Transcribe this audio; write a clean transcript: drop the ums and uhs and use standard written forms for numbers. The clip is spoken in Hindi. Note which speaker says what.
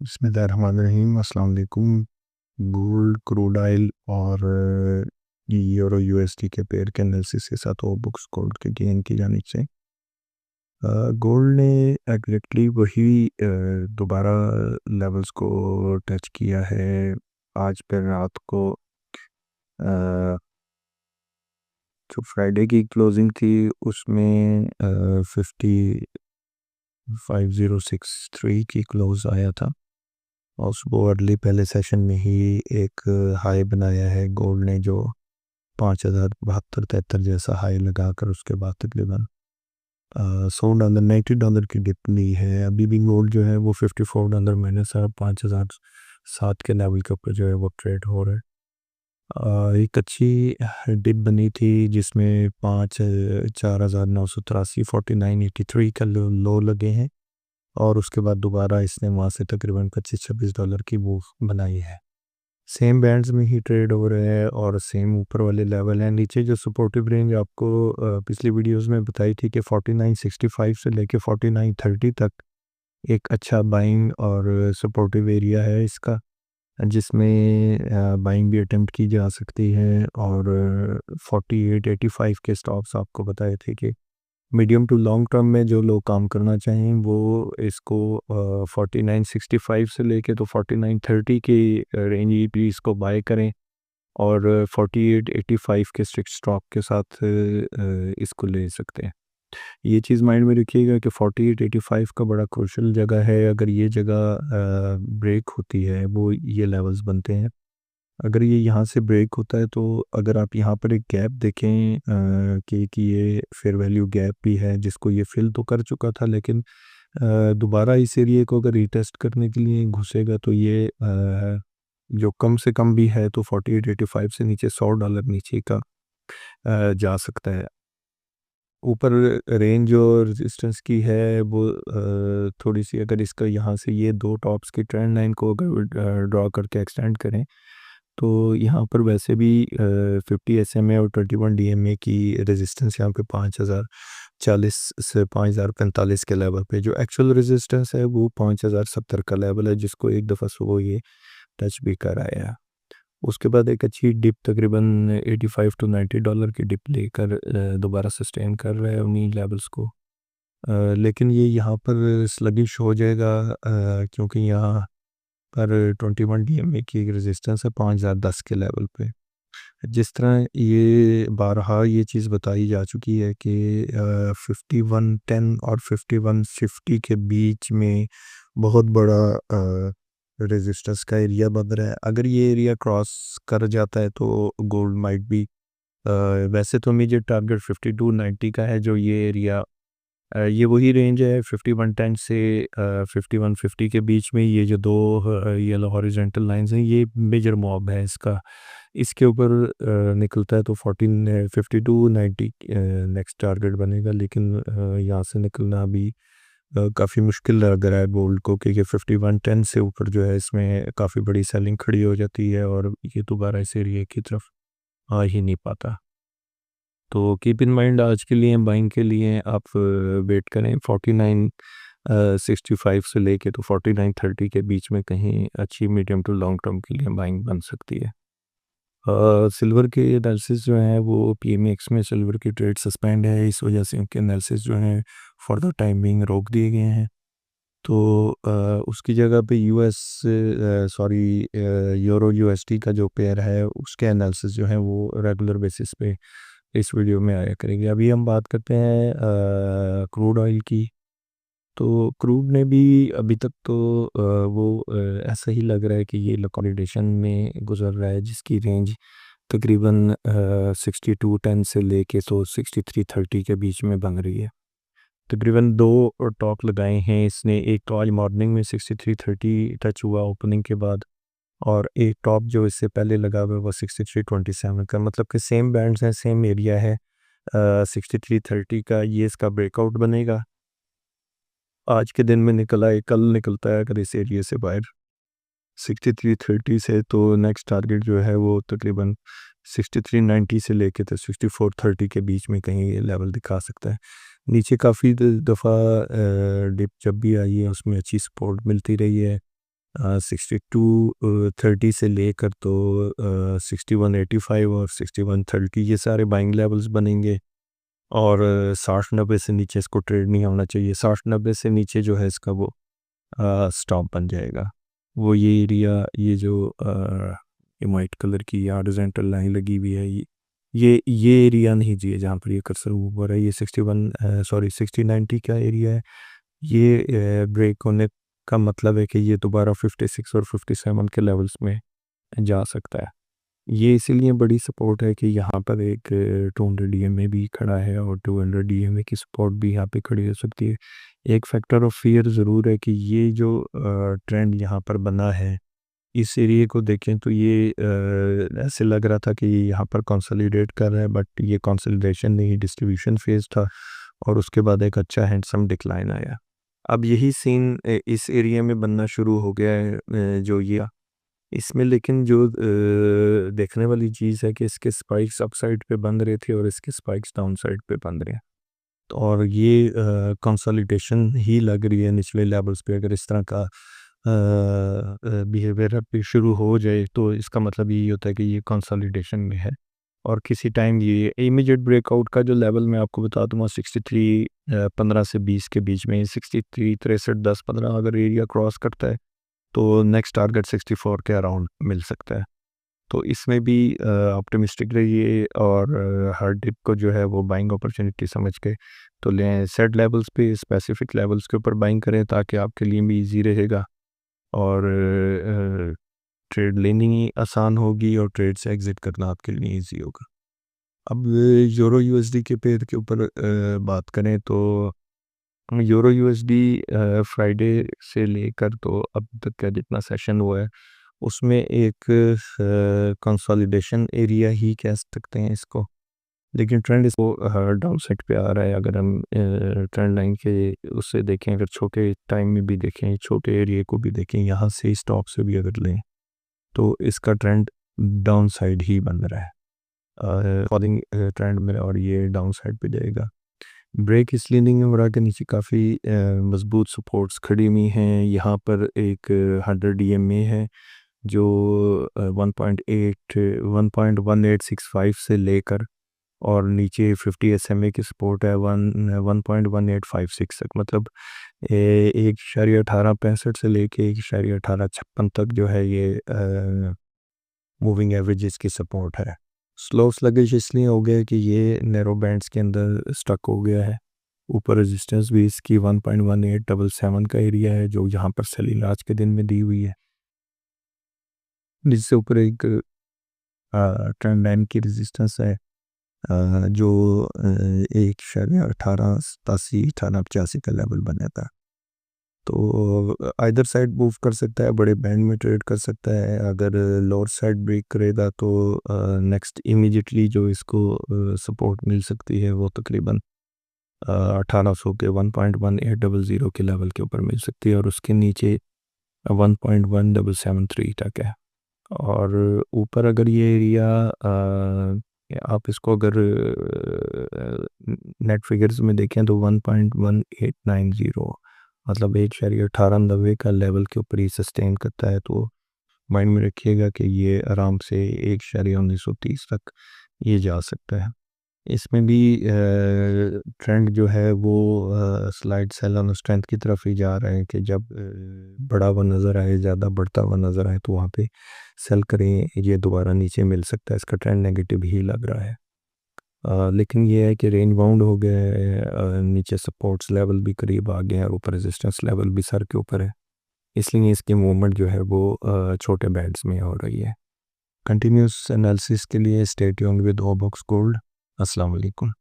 Speaker 1: बिस्मिल्लाहिर्रहमानिर्रहीम। अस्सलाम वालेकुम। गोल्ड, क्रूड ऑयल और यूरो यूएसडी के पेयर के एनालिसिस के साथ वो बुक्स गोल्ड के गेन की जानिब से गोल्ड ने एग्जैक्टली वही दोबारा लेवल्स को टच किया है। आज फिर रात को जो फ्राइडे की क्लोजिंग थी उसमें 50 की क्लोज आया था और सुबह अर्ली पहले सेशन में ही एक हाई बनाया है गोल्ड ने, जो 5072-73 जैसा हाई लगाकर उसके बाद तकरीबन $100 $90 की डिप ली है। अभी भी गोल्ड जो है वो $54 माइनस 5007 के लेवल के ऊपर जो है वो ट्रेड हो रहा है। एक अच्छी डिप बनी थी जिसमें 4983 4983 का लो लगे हैं और उसके बाद दोबारा इसने वहाँ से तकरीबन $25-26 की मूव बनाई है। सेम बैंड्स में ही ट्रेड हो रहे हैं और सेम ऊपर वाले लेवल हैं। नीचे जो सपोर्टिव रेंज आपको पिछली वीडियोस में बताई थी कि 4965 से लेके 4930 तक एक अच्छा बाइंग और सपोर्टिव एरिया है इसका, जिसमें बाइंग भी अटेम्प्ट की जा सकती है। और 4885 के स्टॉक्स आपको बताए थे कि मीडियम टू लॉन्ग टर्म में जो लोग काम करना चाहें वो इसको 4965 से लेके तो 4930 की रेंज भी इसको बाय करें और 4885 के स्ट्रिक्ट स्टॉप के साथ इसको ले सकते हैं। ये चीज़ माइंड में रखिएगा कि 4885 का बड़ा क्रूशल जगह है। अगर ये जगह ब्रेक होती है वो ये लेवल्स बनते हैं। अगर ये यहाँ से ब्रेक होता है तो अगर आप यहाँ पर एक गैप देखें कि ये फेयर वैल्यू गैप भी है जिसको ये फिल तो कर चुका था, लेकिन दोबारा इस एरिया को अगर रीटेस्ट करने के लिए घुसेगा तो ये जो कम से कम भी है तो 4885 से नीचे $100 नीचे का जा सकता है। ऊपर रेंज और रेजिस्टेंस की है वो थोड़ी सी, अगर इसका यहाँ से ये दो टॉप्स की ट्रेंड लाइन को अगर ड्रॉ करके एक्सटेंड करें तो यहाँ पर वैसे भी 50 SMA और 21 DMA की रेजिस्टेंस यहाँ पे 5040 से 5045 के लेवल पे, जो एक्चुअल रेजिस्टेंस है वो 5070 का लेवल है जिसको एक दफ़ा सुबह ये टच भी कर आया है। उसके बाद एक अच्छी डिप तकरीबन $85 to $90 की डिप लेकर दोबारा सस्टेन कर रहा है उन्हीं लेवल्स को। लेकिन ये यहाँ पर स्लगिश हो जाएगा क्योंकि यहाँ पर 21 DMA की रेजिस्टेंस है 5010 के लेवल पे। जिस तरह ये बारहा ये चीज़ बताई जा चुकी है कि 5110 और 5150 के बीच में बहुत बड़ा रेजिस्टेंस का एरिया बन रहा है। अगर ये एरिया क्रॉस कर जाता है तो गोल्ड माइट भी वैसे तो इमीडिएट टारगेट 5290 का है, जो ये एरिया ये वही रेंज है 5110 से 5150 के बीच में। ये जो दो ये हॉरिजॉन्टल लाइंस हैं ये मेजर मॉब है इसका। इसके ऊपर निकलता है तो 5290 नेक्स्ट टारगेट बनेगा, लेकिन यहाँ से निकलना अभी काफ़ी मुश्किल लग रहा है गोल्ड को, क्योंकि 5110 से ऊपर जो है इसमें काफ़ी बड़ी सेलिंग खड़ी हो जाती है और ये दोबारा इस एरिया की तरफ आ ही नहीं पाता। तो कीप इन माइंड आज के लिए बाइंग के लिए आप वेट करें 4965 से लेके तो 4930 के बीच में कहीं अच्छी मीडियम टू लॉन्ग टर्म के लिए बाइंग बन सकती है। सिल्वर के एनालिसिस जो है वो PMX में सिल्वर की ट्रेड सस्पेंड है, इस वजह से उनके एनालिसिस जो है फॉर द टाइम बिंग रोक दिए गए हैं। तो उसकी जगह पे यूरो USD का जो पेयर है उसके एनालिसिस जो है वो रेगुलर बेसिस पे इस वीडियो में आया करेंगे। अभी हम बात करते हैं क्रूड ऑयल की। तो क्रूड ने भी अभी तक तो वो ऐसा ही लग रहा है कि ये लिक्विडेशन में गुजर रहा है, जिसकी रेंज तकरीबन 6210 से लेके तो 6330 के बीच में बन रही है। तकरीबन दो टॉप लगाए हैं इसने, एक तो आज मॉर्निंग में 6330 टच हुआ ओपनिंग के बाद, और एक टॉप जो इससे पहले लगा हुआ है वो 6327 का, मतलब कि सेम बैंड्स हैं, सेम एरिया है। 6330 का ये इसका ब्रेकआउट बनेगा, आज के दिन में निकला है, कल निकलता है अगर इस एरिया से बाहर 6330 से, तो नेक्स्ट टारगेट जो है वो तकरीबन 6390 से लेके तो 6430 के बीच में कहीं ये लेवल दिखा सकता है। नीचे काफ़ी दफ़ा डिप जब भी आई है उसमें अच्छी सपोर्ट मिलती रही है। 6230 से लेकर तो 6185 और 6130 ये सारे बाइंग लेवल्स बनेंगे। और 60-90 से नीचे इसको ट्रेड नहीं होना चाहिए। 60-90 से नीचे जो है इसका वो स्टॉप बन जाएगा। वो ये एरिया, ये जो ये वाइट कलर की हॉरिजॉन्टल लाइन लगी हुई है, ये एरिया नहीं चाहिए जहाँ पर ये कर्सर ऊपर है। ये 60-90 का एरिया है। ये ब्रेक होने का मतलब है कि ये दोबारा 56 और 57 के लेवल्स में जा सकता है। ये इसीलिए बड़ी सपोर्ट है कि यहाँ पर एक 200 डीएमए भी खड़ा है और 200 डीएमए की सपोर्ट भी यहाँ पे खड़ी हो सकती है। एक फैक्टर ऑफ फियर ज़रूर है कि ये जो ट्रेंड यहाँ पर बना है, इस एरिया को देखें तो ये ऐसे लग रहा था कि ये यहाँ पर कंसोलिडेट कर रहा है, बट ये कंसोलिडेशन नहीं, डिस्ट्रीब्यूशन फेज था और उसके बाद एक अच्छा हैंडसम डिक्लाइन आया। अब यही सीन इस एरिया में बनना शुरू हो गया है, जो ये इसमें लेकिन जो देखने वाली चीज़ है कि इसके स्पाइक्स अप साइड पे बन रहे थे और इसके स्पाइक्स डाउन साइड पे बन रहे हैं। और ये कंसोलिडेशन ही लग रही है निचले लेवल्स पे। अगर इस तरह का बिहेवियर अब शुरू हो जाए तो इसका मतलब यही होता है कि ये कंसोलिडेशन में है। और किसी टाइम ये इमीडिएट ब्रेकआउट का जो लेवल मैं आपको बता दूंगा 63 15 से 20 के बीच में, 63 63 10 15 अगर एरिया क्रॉस करता है तो नेक्स्ट टारगेट 64 के अराउंड मिल सकता है। तो इसमें भी ऑप्टिमिस्टिक रहिए और हर डिप को जो है वो बाइंग अपॉर्चुनिटी समझ के तो लें। सेट लेवल्स पे स्पेसिफिक लेवल्स के ऊपर बाइंग करें ताकि आपके लिए भी इजी रहेगा और ट्रेड लेनी आसान होगी और ट्रेड से एग्ज़िट करना आपके लिए इजी होगा। अब यूरो यूएसडी के पेयर के ऊपर बात करें तो यूरो यूएसडी फ्राइडे से लेकर तो अब तक का जितना सेशन हुआ है उसमें एक कंसोलिडेशन एरिया ही कह सकते हैं इसको, लेकिन ट्रेंड इसको डाउन साइड पे आ रहा है। अगर हम ट्रेंड लाइन के उससे देखें, अगर छोटे टाइम में भी देखें, छोटे एरिया को भी देखें, यहाँ से स्टॉप से भी अगर लें तो इसका ट्रेंड डाउन साइड ही बन रहा है फॉलिंग ट्रेंड में, और ये डाउन साइड पे जाएगा। ब्रेक इसलिए नहीं हो रहा कि नीचे काफ़ी मजबूत सपोर्ट्स खड़ी हुई हैं। यहाँ पर एक 100 डीएमए है जो 1.1865 से लेकर और नीचे 50 एसएमए की सपोर्ट है 1.1856 तक, मतलब 1.1865 से लेके 1.1856 तक जो है ये मूविंग एवरेजेस की सपोर्ट है। स्लो स्लगिश इसलिए हो गया कि ये नैरो बैंड्स के अंदर स्टक हो गया है। ऊपर रेजिस्टेंस भी इसकी 1.1877 का एरिया है जो यहाँ पर सेलिंग आज के दिन में दी हुई है, जिससे ऊपर एक ट्रेंड लाइन की रेजिस्टेंस है जो 1.1887 का लेवल बना था। तो आइदर साइड मूव कर सकता है, बड़े बैंड में ट्रेड कर सकता है। अगर लोअर साइड ब्रेक करेगा तो नेक्स्ट इमीडिएटली जो इसको सपोर्ट मिल सकती है वो तकरीबन 1800 के 1.1800 के लेवल के ऊपर मिल सकती है और उसके नीचे 1.1773 तक है। और ऊपर अगर ये एरिया आप इसको अगर नेट फिगर्स में देखें तो 1.1890 मतलब 1.1890 का लेवल के ऊपर ही सस्टेन करता है। तो माइंड में रखिएगा कि ये आराम से 1.1930 तक ये जा सकता है। इसमें भी ट्रेंड जो है वो स्लाइड सेल ऑन स्ट्रेंथ की तरफ ही जा रहा है कि जब बड़ा हुआ नज़र आए, ज़्यादा बढ़ता हुआ नज़र आए तो वहाँ पे सेल करें, ये दोबारा नीचे मिल सकता है। इसका ट्रेंड नेगेटिव ही लग रहा है। लेकिन ये है कि रेंज बाउंड हो गया है, नीचे सपोर्ट्स लेवल भी करीब आ गए हैं और ऊपर रेजिस्टेंस लेवल भी सर के ऊपर है, इसलिए इसकी मूवमेंट जो है वो छोटे बैंड्स में हो रही है। कंटिन्यूस एनालिसिस के लिए स्टे ट्यून्ड विद ओबॉक्स गोल्ड। अस्सलाम वालेकुम।